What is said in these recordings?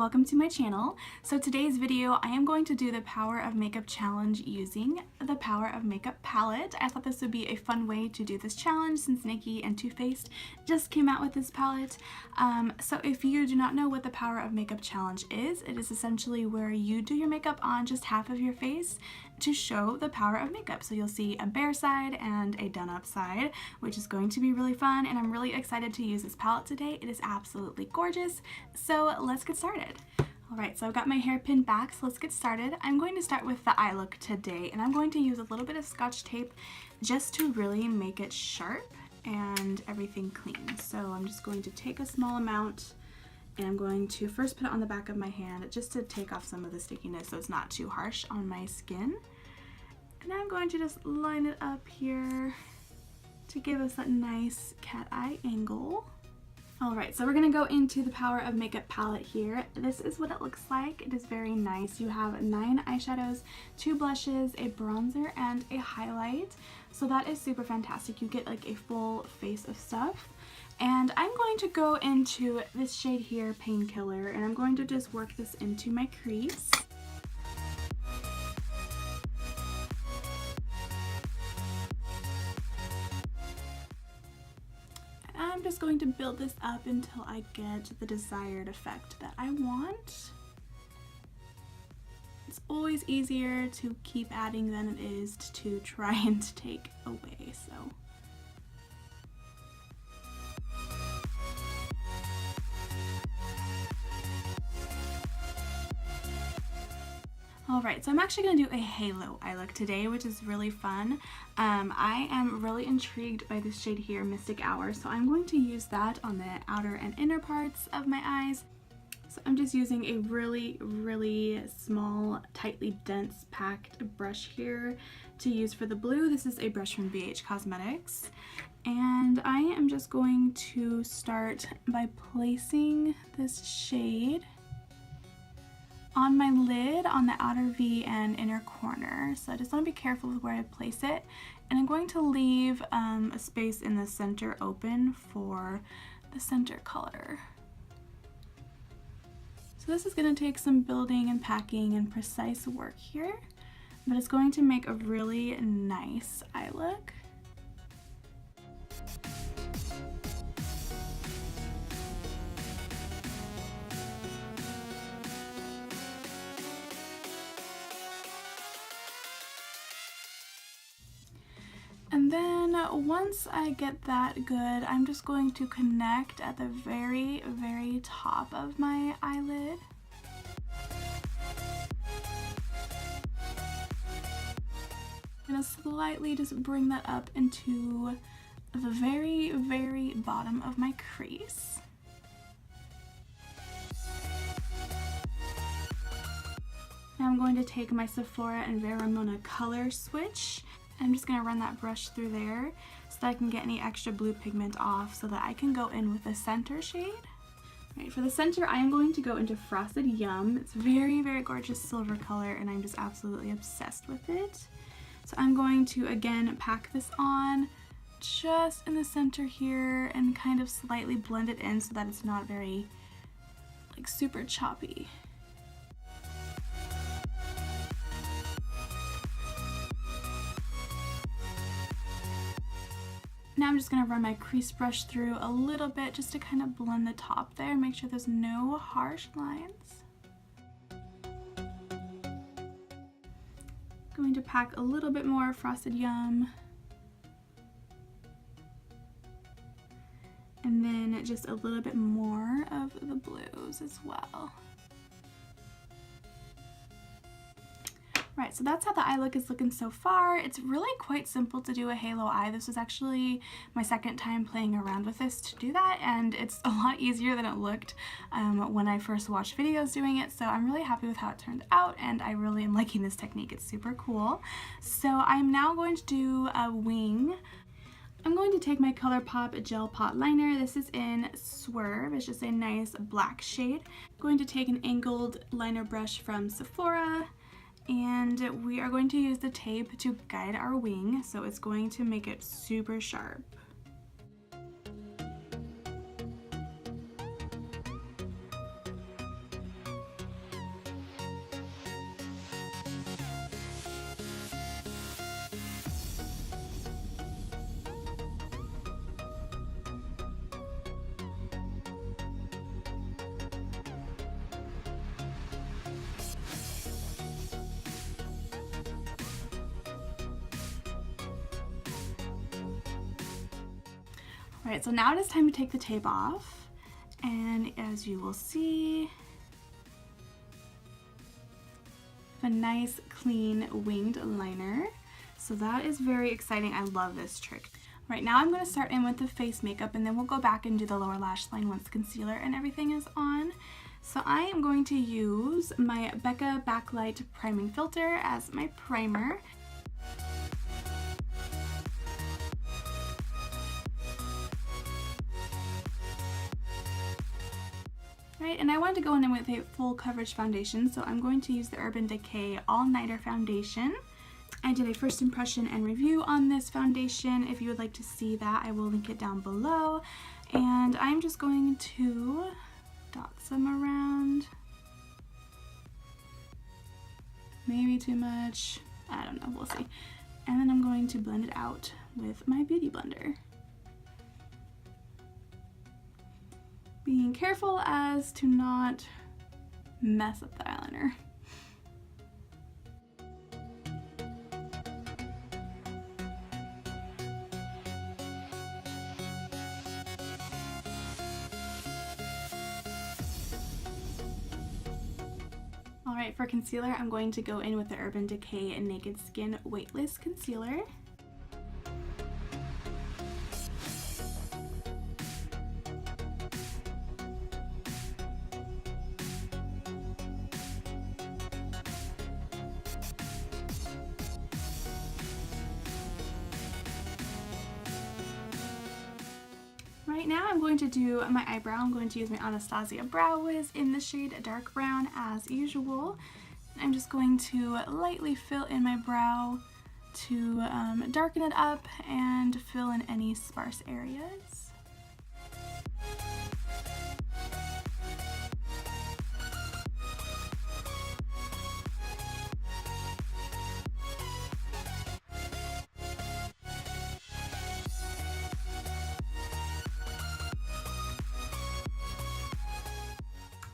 welcome to my channel. So today's video I am going to do the Power of Makeup challenge using the Power of Makeup palette. I thought this would be a fun way to do this challenge since Nicki and Too Faced just came out with this palette. So if you do not know what the Power of Makeup challenge is, it is essentially where you do your makeup on just half of your face to show the power of makeup. So you'll see a bare side and a done up side, which is going to be really fun, and I'm really excited to use this palette today. It is absolutely gorgeous. So let's get started. Alright, so I've got my hair pinned back, so let's get started. I'm going to start with the eye look today, and I'm going to use a little bit of Scotch tape just to really make it sharp and everything clean. So I'm just going to take a small amount and I'm going to first put it on the back of my hand just to take off some of the stickiness so it's not too harsh on my skin. And I'm going to just line it up here to give us that nice cat eye angle. Alright, so we're going to go into the Power of Makeup palette here. This is what it looks like. It is very nice. You have 9 eyeshadows, 2 blushes, a bronzer, and a highlight. So that is super fantastic. You get like a full face of stuff. And I'm going to go into this shade here, Painkiller, and I'm going to just work this into my crease. I'm just going to build this up until I get the desired effect that I want. It's always easier to keep adding than it is to try and take away, so. Alright, so I'm actually going to do a halo eye look today, which is really fun. I am really intrigued by this shade here, Mystic Hour, so I'm going to use that on the outer and inner parts of my eyes. So I'm just using a really small, tightly dense packed brush here to use for the blue. This is a brush from Beige Cosmetics. And I am just going to start by placing this shade on my lid on the outer V and inner corner. So I just want to be careful with where I place it. And I'm going to leave a space in the center open for the center color. So this is going to take some building and packing and precise work here, but it's going to make a really nice eye look. And then once I get that good, I'm just going to connect at the very top of my eyelid. I'm going to slightly just bring that up into the very bottom of my crease. Now I'm going to take my Sephora and Vera Ramona color switch. I'm just going to run that brush through there so that I can get any extra blue pigment off so that I can go in with the center shade. Right, for the center, I am going to go into Frosted Yum. It's very gorgeous silver color, and I'm just absolutely obsessed with it. So I'm going to, again, pack this on just in the center here and kind of slightly blend it in so that it's not very, like, super choppy. Now I'm just going to run my crease brush through a little bit just to kind of blend the top there and make sure there's no harsh lines. Going to pack a little bit more Frosted Yum. And then just a little bit more of the blues as well. Right, so that's how the eye look is looking so far. It's really quite simple to do a halo eye. This was actually my second time playing around with this to do that, and it's a lot easier than it looked when I first watched videos doing it, so I'm really happy with how it turned out, and I really am liking this technique. It's super cool. So I'm now going to do a wing. I'm going to take my Colourpop Gel Pot Liner. This is in Swerve. It's just a nice black shade. I'm going to take an angled liner brush from Sephora, and we are going to use the tape to guide our wing, so it's going to make it super sharp. Alright, so now it is time to take the tape off, and as you will see, a nice clean winged liner. So that is very exciting. I love this trick. Right now I'm going to start in with the face makeup, and then we'll go back and do the lower lash line once concealer and everything is on. So I am going to use my Becca Backlight Priming Filter as my primer. Right, and I wanted to go in with a full coverage foundation, so I'm going to use the Urban Decay All Nighter Foundation. I did a first impression and review on this foundation. If you would like to see that, I will link it down below. And I'm just going to dot some around. Maybe too much. I don't know, we'll see. And then I'm going to blend it out with my Beauty Blender. Being careful as to not mess up the eyeliner. Alright, for concealer, I'm going to go in with the Urban Decay Naked Skin Weightless Concealer. Right now I'm going to do my eyebrow. I'm going to use my Anastasia Brow Wiz in the shade Dark Brown as usual. I'm just going to lightly fill in my brow to darken it up and fill in any sparse areas.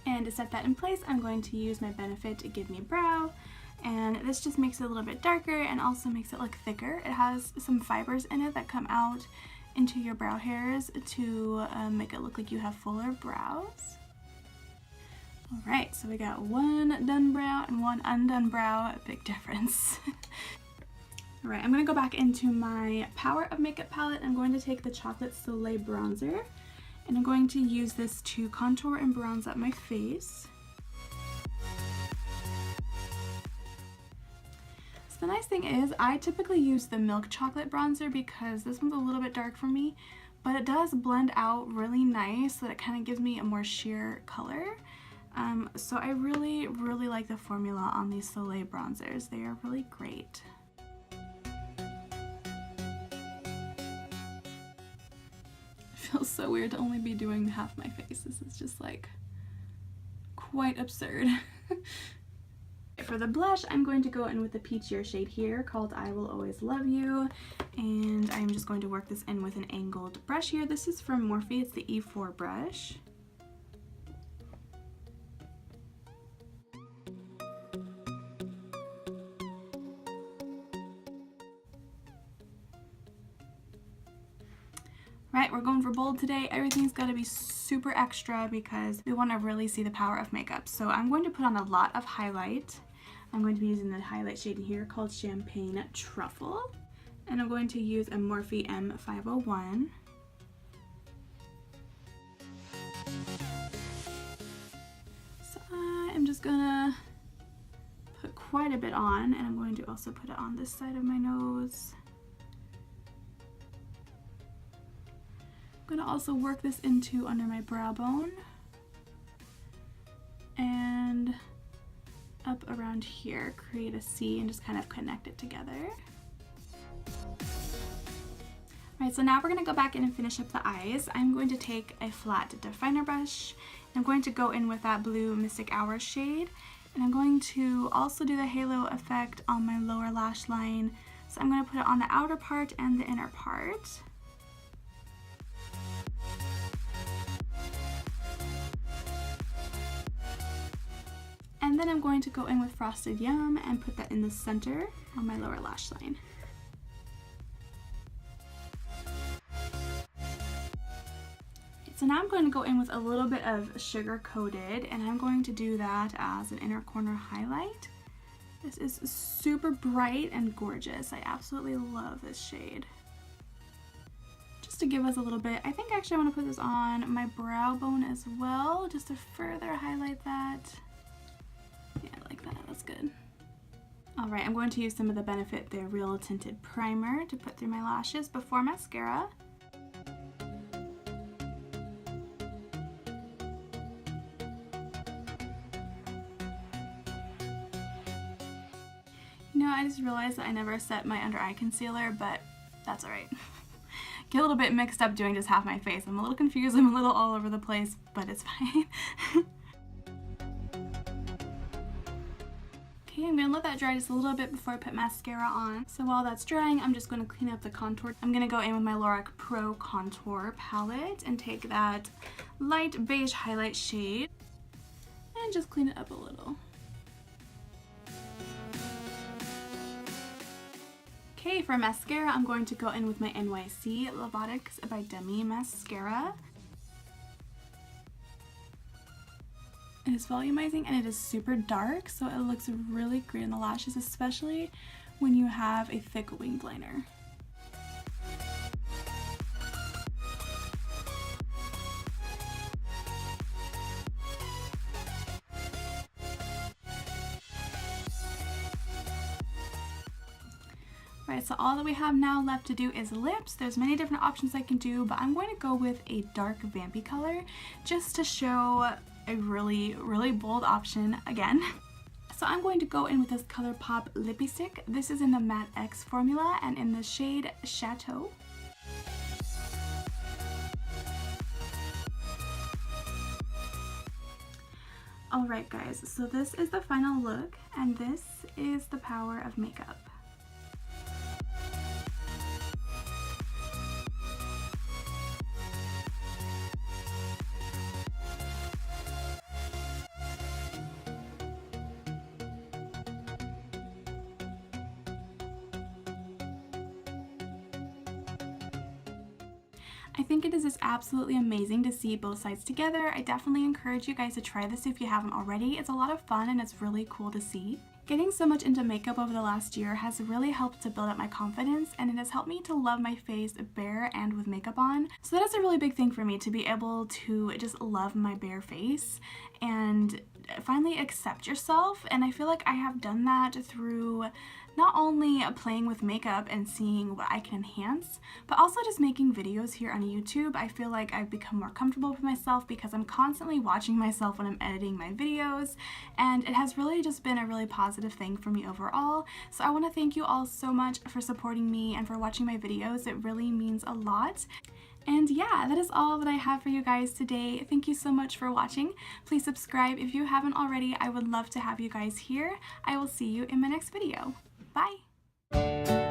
And to set that in place, I'm going to use my Benefit Gimme Brow, and this just makes it a little bit darker and also makes it look thicker. It has some fibers in it that come out into your brow hairs to make it look like you have fuller brows. Alright, so we got one done brow and one undone brow, big difference. Alright, I'm going to go back into my Power of Makeup palette. I'm going to take the Chocolate Soleil bronzer, and I'm going to use this to contour and bronze up my face. So the nice thing is, I typically use the Milk Chocolate bronzer because this one's a little bit dark for me, but it does blend out really nice so that it kind of gives me a more sheer color. So I really like the formula on these Soleil bronzers. They are really great. Feels so weird to only be doing half my face. This is just like quite absurd. For the blush, I'm going to go in with the peachier shade here called I Will Always Love You, and I'm just going to work this in with an angled brush here. This is from Morphe, it's the E4 brush. Right, we're going for bold today. Everything's got to be super extra because we want to really see the power of makeup. So I'm going to put on a lot of highlight. I'm going to be using the highlight shade here called Champagne Truffle. And I'm going to use a Morphe M501. So I'm just gonna put quite a bit on, and I'm going to also put it on this side of my nose. I'm going to also work this into under my brow bone and up around here, create a C and just kind of connect it together. Alright, so now we're going to go back in and finish up the eyes. I'm going to take a flat definer brush, and I'm going to go in with that blue Mystic Hours shade, and I'm going to also do the halo effect on my lower lash line. So I'm going to put it on the outer part and the inner part. And then I'm going to go in with Frosted Yum and put that in the center on my lower lash line. So now I'm going to go in with a little bit of Sugar Coated, and I'm going to do that as an inner corner highlight. This is super bright and gorgeous. I absolutely love this shade. Just to give us a little bit, I think actually I want to put this on my brow bone as well, just to further highlight that. Yeah, I like that. That's good. Alright, I'm going to use some of the Benefit They're Real Tinted Primer to put through my lashes before mascara. You know, I just realized that I never set my under eye concealer, but that's alright. Get a little bit mixed up doing just half my face. I'm a little confused, I'm a little all over the place, but it's fine. Okay, I'm gonna let that dry just a little bit before I put mascara on. So while that's drying, I'm just gonna clean up the contour. I'm gonna go in with my Lorac Pro Contour palette and take that light beige highlight shade and just clean it up a little. Okay, for mascara, I'm going to go in with my NYC Lovatics by Demi mascara. It is volumizing and it is super dark, so it looks really great in the lashes, especially when you have a thick winged liner. Right, so all that we have now left to do is lips. There's many different options I can do, but I'm going to go with a dark vampy color just to show a really bold option again. So I'm going to go in with this Colourpop Lippie Stick. This is in the Matte X formula and in the shade Chateau. Alright guys, so this is the final look and this is the power of makeup. I think it is just absolutely amazing to see both sides together. I definitely encourage you guys to try this if you haven't already. It's a lot of fun and it's really cool to see. Getting so much into makeup over the last year has really helped to build up my confidence, and it has helped me to love my face bare and with makeup on. So that is a really big thing for me, to be able to just love my bare face and finally accept yourself. And I feel like I have done that through not only playing with makeup and seeing what I can enhance, but also just making videos here on YouTube. I feel like I've become more comfortable with myself because I'm constantly watching myself when I'm editing my videos, and it has really just been a really positive thing for me overall. So I want to thank you all so much for supporting me and for watching my videos. It really means a lot. And yeah, that is all that I have for you guys today. Thank you so much for watching. Please subscribe if you haven't already. I would love to have you guys here. I will see you in my next video. Bye!